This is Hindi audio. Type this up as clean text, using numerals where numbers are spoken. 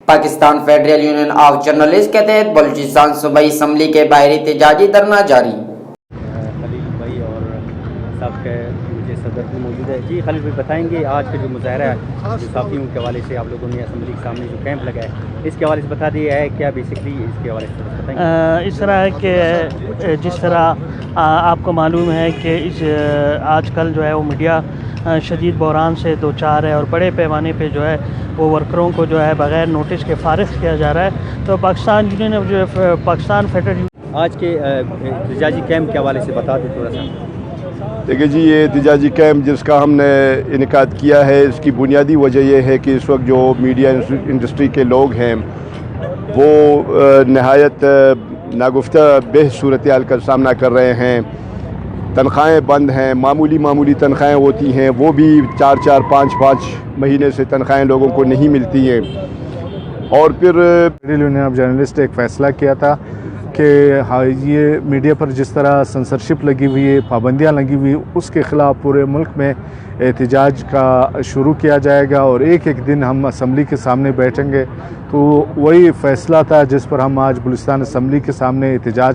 Pakistan federal union of journalist के तहत बलूचिस्तान सूबाई असम्बली के बाहरी एहतजाजी धरना जारी। खलील भाई और साहब के मुझे सदर भी मौजूद है। जी खलील भाई, बताएंगे आज का जो मुजाहरा है जो साफियों के हवाले से आप लोगों ने असम्बली के सामने जो कैंप लगाया है, इसके हवाले से बता दिया है क्या बेसिकली इसके हवाले से बताएंगे? इस तरह है कि जिस तरह आपको मालूम है कि इस आजकल जो है वो मीडिया शदीद बहरान से दो चार है और बड़े पैमाने पे जो है वो वर्करों को जो है बग़ैर नोटिस के फ़ारिग किया जा रहा है। तो पाकिस्तान यूनियन जो पाकिस्तान फेडरल आज के एहतजाजी कैंप के हवाले से बता दें थोड़ा सा। देखिए जी, ये एहतजाजी कैंप जिसका हमने इनेकाद किया है, इसकी बुनियादी वजह यह है कि इस वक्त जो मीडिया इंडस्ट्री के लोग हैं वो नहायत नागुफ्ता बेह सूरत हाल का सामना कर रहे हैं। तनख्वाहें बंद हैं, मामूली तनख्वाहें होती हैं, वो भी 4-4, 5-5 महीने से तनख्वाहें लोगों को नहीं मिलती हैं। और फिर फेडरल यूनियन ऑफ जर्नलिस्ट एक फ़ैसला किया था कि हाँ, ये मीडिया पर जिस तरह सेंसरशिप लगी हुई है, पाबंदियाँ लगी हुई, उसके ख़िलाफ़ पूरे मुल्क में एहतजाज का शुरू किया जाएगा और एक एक दिन हम असम्बली के सामने बैठेंगे। तो वही फ़ैसला था जिस पर हम आज बलूचिस्तान असम्बली के सामने एहतजाज